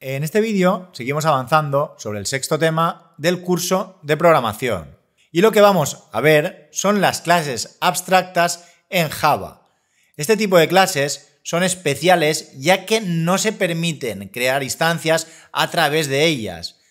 En este vídeo seguimos avanzando sobre el sexto tema del curso de programación. Y lo que vamos a ver son las clases abstractas en Java. Este tipo de clases son especiales ya que no se permiten crear instancias a través de ellas.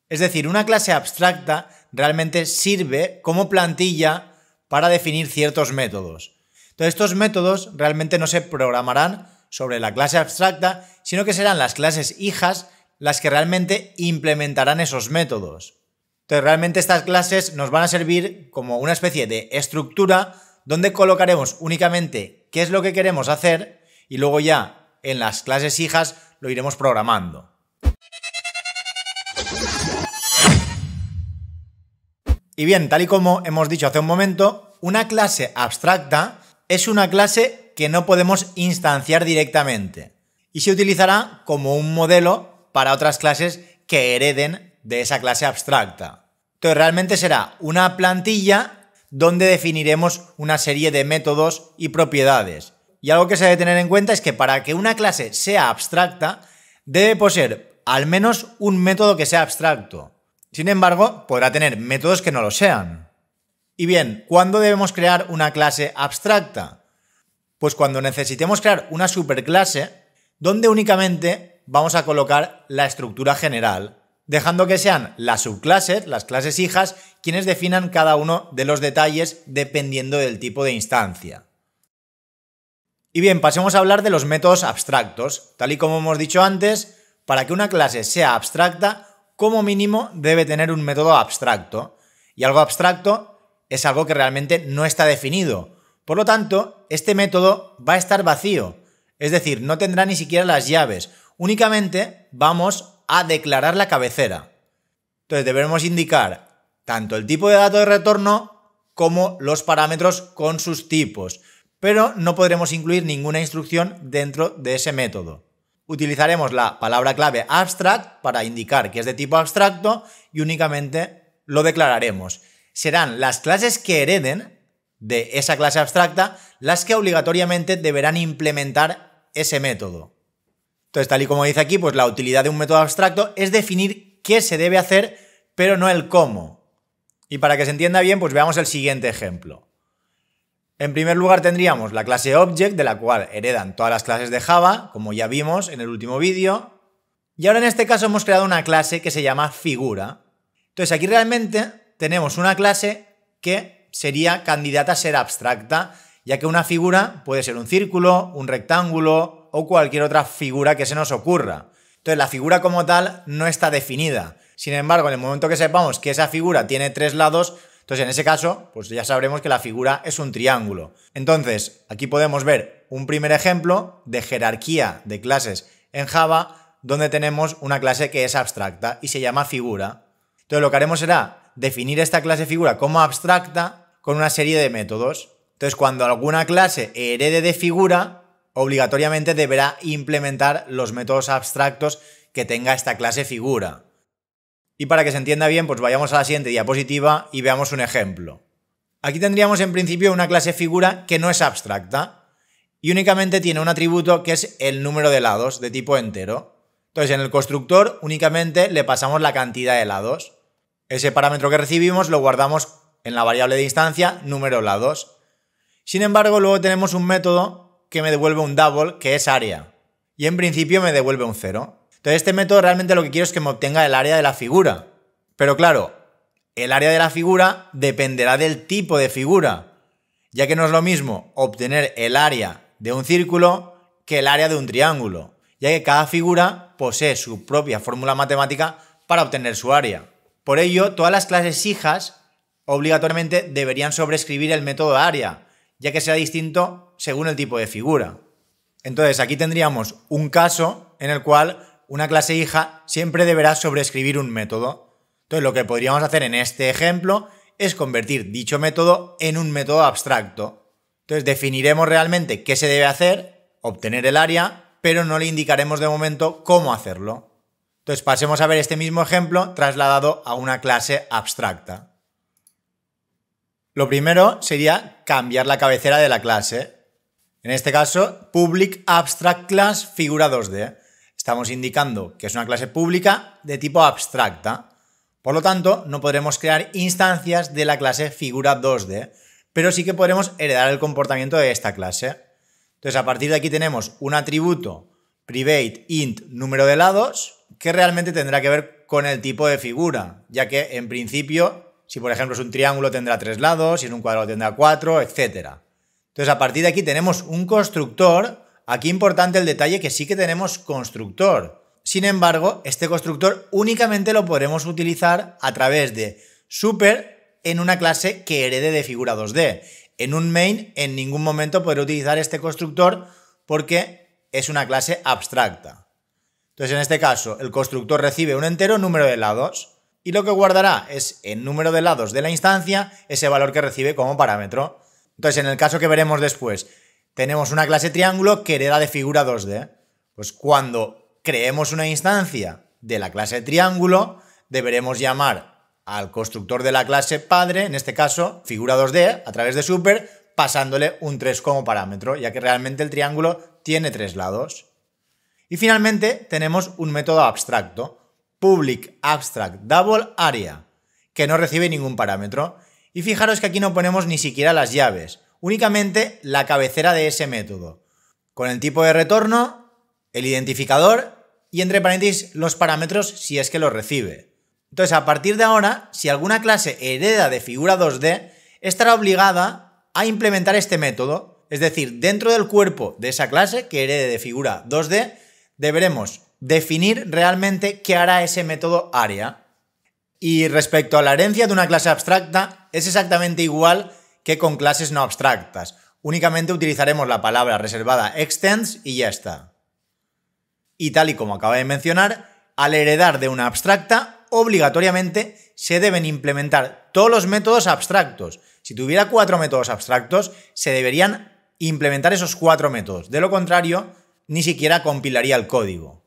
Es decir, una clase abstracta realmente sirve como plantilla para definir ciertos métodos. Entonces, estos métodos realmente no se programarán sobre la clase abstracta, sino que serán las clases hijas las que realmente implementarán esos métodos. Entonces, realmente estas clases nos van a servir como una especie de estructura donde colocaremos únicamente qué es lo que queremos hacer y luego ya en las clases hijas lo iremos programando. Y bien, tal y como hemos dicho hace un momento, una clase abstracta es una clase que no podemos instanciar directamente y se utilizará como un modelo para otras clases que hereden de esa clase abstracta. Entonces realmente será una plantilla donde definiremos una serie de métodos y propiedades. Y algo que se debe tener en cuenta es que para que una clase sea abstracta debe poseer al menos un método que sea abstracto. Sin embargo, podrá tener métodos que no lo sean. Y bien, ¿cuándo debemos crear una clase abstracta? Pues cuando necesitemos crear una superclase donde únicamente vamos a colocar la estructura general, dejando que sean las subclases, las clases hijas, quienes definan cada uno de los detalles dependiendo del tipo de instancia. Y bien, pasemos a hablar de los métodos abstractos. Tal y como hemos dicho antes, para que una clase sea abstracta, como mínimo debe tener un método abstracto. Y algo abstracto es algo que realmente no está definido. Por lo tanto, este método va a estar vacío. Es decir, no tendrá ni siquiera las llaves. Únicamente vamos a declarar la cabecera. Entonces deberemos indicar tanto el tipo de dato de retorno como los parámetros con sus tipos, pero no podremos incluir ninguna instrucción dentro de ese método. Utilizaremos la palabra clave abstract para indicar que es de tipo abstracto y únicamente lo declararemos. Serán las clases que hereden de esa clase abstracta las que obligatoriamente deberán implementar ese método. Entonces, tal y como dice aquí, pues la utilidad de un método abstracto es definir qué se debe hacer, pero no el cómo. Y para que se entienda bien, pues veamos el siguiente ejemplo. En primer lugar tendríamos la clase Object, de la cual heredan todas las clases de Java, como ya vimos en el último vídeo. Y ahora en este caso hemos creado una clase que se llama Figura. Entonces aquí realmente tenemos una clase que sería candidata a ser abstracta, ya que una figura puede ser un círculo, un rectángulo o cualquier otra figura que se nos ocurra. Entonces la figura como tal no está definida. Sin embargo, en el momento que sepamos que esa figura tiene tres lados, entonces en ese caso, pues ya sabremos que la figura es un triángulo. Entonces, aquí podemos ver un primer ejemplo de jerarquía de clases en Java, donde tenemos una clase que es abstracta y se llama figura. Entonces lo que haremos será definir esta clase figura como abstracta con una serie de métodos. Entonces cuando alguna clase herede de figura, obligatoriamente deberá implementar los métodos abstractos que tenga esta clase figura. Y para que se entienda bien, pues vayamos a la siguiente diapositiva y veamos un ejemplo. Aquí tendríamos en principio una clase figura que no es abstracta y únicamente tiene un atributo que es el número de lados de tipo entero. Entonces en el constructor únicamente le pasamos la cantidad de lados. Ese parámetro que recibimos lo guardamos en la variable de instancia número lados. Sin embargo, luego tenemos un método que me devuelve un double, que es área. Y en principio me devuelve un 0. Entonces este método realmente lo que quiero es que me obtenga el área de la figura. Pero claro, el área de la figura dependerá del tipo de figura, ya que no es lo mismo obtener el área de un círculo que el área de un triángulo, ya que cada figura posee su propia fórmula matemática para obtener su área. Por ello, todas las clases hijas obligatoriamente deberían sobreescribir el método área, ya que será distinto según el tipo de figura. Entonces aquí tendríamos un caso en el cual una clase hija siempre deberá sobreescribir un método. Entonces lo que podríamos hacer en este ejemplo es convertir dicho método en un método abstracto. Entonces definiremos realmente qué se debe hacer, obtener el área, pero no le indicaremos de momento cómo hacerlo. Entonces pasemos a ver este mismo ejemplo trasladado a una clase abstracta. Lo primero sería cambiar la cabecera de la clase. En este caso, Public Abstract Class Figura 2D. estamos indicando que es una clase pública de tipo abstracta. Por lo tanto, no podremos crear instancias de la clase figura 2D, pero sí que podremos heredar el comportamiento de esta clase. Entonces, a partir de aquí tenemos un atributo private int número de lados que realmente tendrá que ver con el tipo de figura, ya que en principio, si por ejemplo es un triángulo tendrá 3 lados, si es un cuadrado tendrá 4, etc. Entonces, a partir de aquí tenemos un constructor. Aquí importante el detalle que sí que tenemos constructor. Sin embargo, este constructor únicamente lo podremos utilizar a través de super en una clase que herede de figura 2D. En un main en ningún momento podré utilizar este constructor porque es una clase abstracta. Entonces, en este caso, el constructor recibe un entero número de lados y lo que guardará es el número de lados de la instancia, ese valor que recibe como parámetro. Entonces, en el caso que veremos después, tenemos una clase triángulo que hereda de figura 2D. Pues cuando creemos una instancia de la clase triángulo, deberemos llamar al constructor de la clase padre, en este caso figura 2D, a través de super, pasándole un 3 como parámetro, ya que realmente el triángulo tiene 3 lados. Y finalmente tenemos un método abstracto, public abstract double area, que no recibe ningún parámetro. Y fijaros que aquí no ponemos ni siquiera las llaves, únicamente la cabecera de ese método, con el tipo de retorno, el identificador y entre paréntesis los parámetros si es que los recibe. Entonces, a partir de ahora, si alguna clase hereda de figura 2D, estará obligada a implementar este método, es decir, dentro del cuerpo de esa clase que herede de figura 2D, deberemos definir realmente qué hará ese método area. Y respecto a la herencia de una clase abstracta, es exactamente igual que con clases no abstractas. Únicamente utilizaremos la palabra reservada extends y ya está. Y tal y como acabo de mencionar, al heredar de una abstracta, obligatoriamente se deben implementar todos los métodos abstractos. Si tuviera 4 métodos abstractos, se deberían implementar esos 4 métodos. De lo contrario, ni siquiera compilaría el código.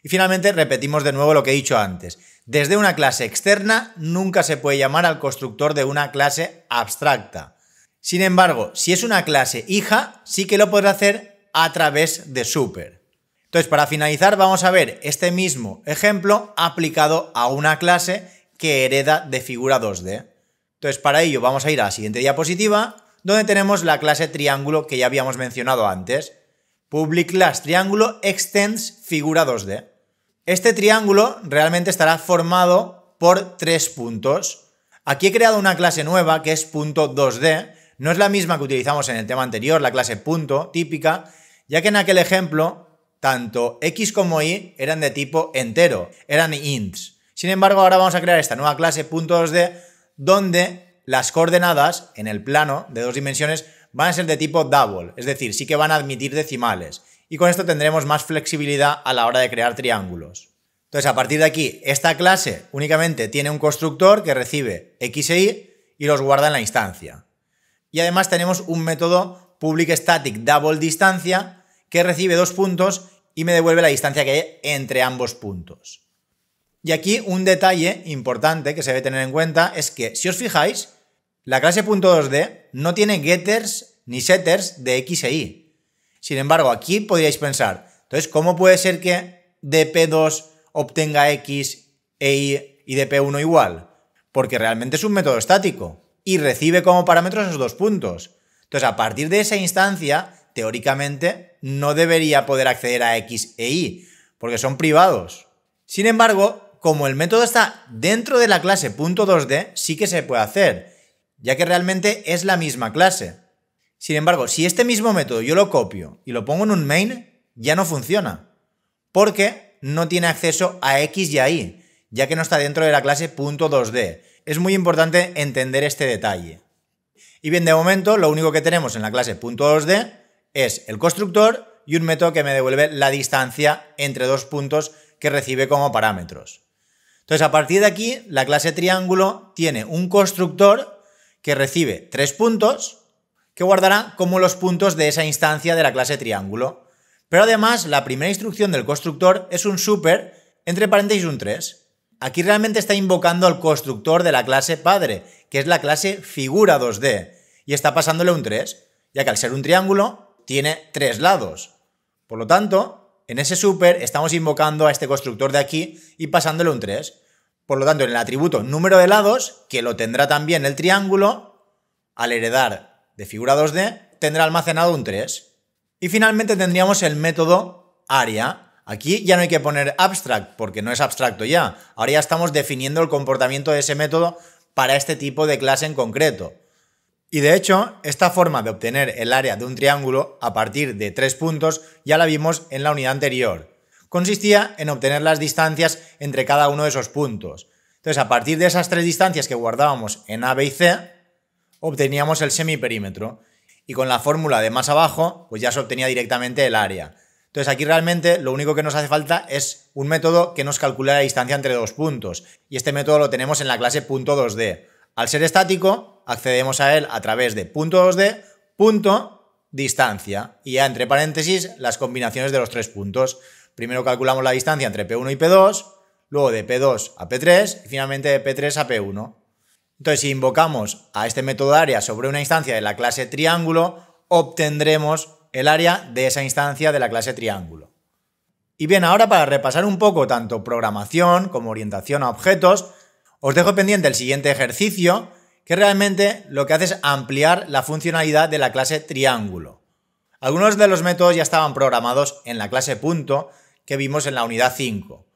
Y finalmente repetimos de nuevo lo que he dicho antes. Desde una clase externa nunca se puede llamar al constructor de una clase abstracta. Sin embargo, si es una clase hija, sí que lo podrá hacer a través de super. Entonces, para finalizar, vamos a ver este mismo ejemplo aplicado a una clase que hereda de figura 2D. Entonces, para ello vamos a ir a la siguiente diapositiva, donde tenemos la clase triángulo que ya habíamos mencionado antes. Public class triángulo extends figura 2D. Este triángulo realmente estará formado por 3 puntos. Aquí he creado una clase nueva que es punto 2D. No es la misma que utilizamos en el tema anterior, la clase punto típica, ya que en aquel ejemplo tanto x como y eran de tipo entero, eran ints. Sin embargo, ahora vamos a crear esta nueva clase .2D donde las coordenadas en el plano de 2 dimensiones van a ser de tipo double, es decir, sí que van a admitir decimales. Y con esto tendremos más flexibilidad a la hora de crear triángulos. Entonces, a partir de aquí, esta clase únicamente tiene un constructor que recibe x e y los guarda en la instancia. Y además tenemos un método public static double distancia que recibe 2 puntos y me devuelve la distancia que hay entre ambos puntos. Y aquí un detalle importante que se debe tener en cuenta es que, si os fijáis, la clase .2D no tiene getters ni setters de x e y. Sin embargo, aquí podríais pensar, entonces, ¿cómo puede ser que dp2 obtenga x e y dp1 igual? Porque realmente es un método estático y recibe como parámetros esos 2 puntos. Entonces, a partir de esa instancia, teóricamente, no debería poder acceder a x e y, porque son privados. Sin embargo, como el método está dentro de la clase .2D, sí que se puede hacer, ya que realmente es la misma clase. Sin embargo, si este mismo método yo lo copio y lo pongo en un main, ya no funciona, porque no tiene acceso a x y a y, ya que no está dentro de la clase .2D. Es muy importante entender este detalle. Y bien, de momento, lo único que tenemos en la clase .2D es el constructor y un método que me devuelve la distancia entre 2 puntos que recibe como parámetros. Entonces, a partir de aquí, la clase triángulo tiene un constructor que recibe 3 puntos que guardará como los puntos de esa instancia de la clase triángulo. Pero además, la primera instrucción del constructor es un super, entre paréntesis un 3. Aquí realmente está invocando al constructor de la clase padre, que es la clase figura 2D, y está pasándole un 3, ya que al ser un triángulo tiene 3 lados. Por lo tanto, en ese super estamos invocando a este constructor de aquí y pasándole un 3. Por lo tanto, en el atributo número de lados, que lo tendrá también el triángulo, al heredar de figura 2D, tendrá almacenado un 3. Y finalmente tendríamos el método área. Aquí ya no hay que poner abstract, porque no es abstracto ya. Ahora ya estamos definiendo el comportamiento de ese método para este tipo de clase en concreto. Y de hecho, esta forma de obtener el área de un triángulo a partir de 3 puntos ya la vimos en la unidad anterior. Consistía en obtener las distancias entre cada uno de esos puntos. Entonces, a partir de esas 3 distancias que guardábamos en A, B y C, obteníamos el semiperímetro. Y con la fórmula de más abajo, pues ya se obtenía directamente el área. Entonces, aquí realmente lo único que nos hace falta es un método que nos calcule la distancia entre 2 puntos. Y este método lo tenemos en la clase punto 2D. Al ser estático, accedemos a él a través de punto 2D, punto, distancia. Y ya entre paréntesis, las combinaciones de los 3 puntos. Primero calculamos la distancia entre P1 y P2, luego de P2 a P3 y finalmente de P3 a P1. Entonces, si invocamos a este método área sobre una instancia de la clase triángulo, obtendremos el área de esa instancia de la clase triángulo. Y bien, ahora para repasar un poco tanto programación como orientación a objetos, os dejo pendiente el siguiente ejercicio, que realmente lo que hace es ampliar la funcionalidad de la clase triángulo. Algunos de los métodos ya estaban programados en la clase punto que vimos en la unidad 5.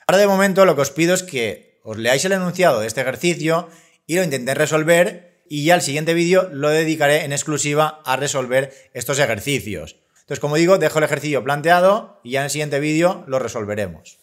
Ahora de momento lo que os pido es que os leáis el enunciado de este ejercicio y lo intentéis resolver, y ya el siguiente vídeo lo dedicaré en exclusiva a resolver estos ejercicios. Entonces, como digo, dejo el ejercicio planteado y ya en el siguiente vídeo lo resolveremos.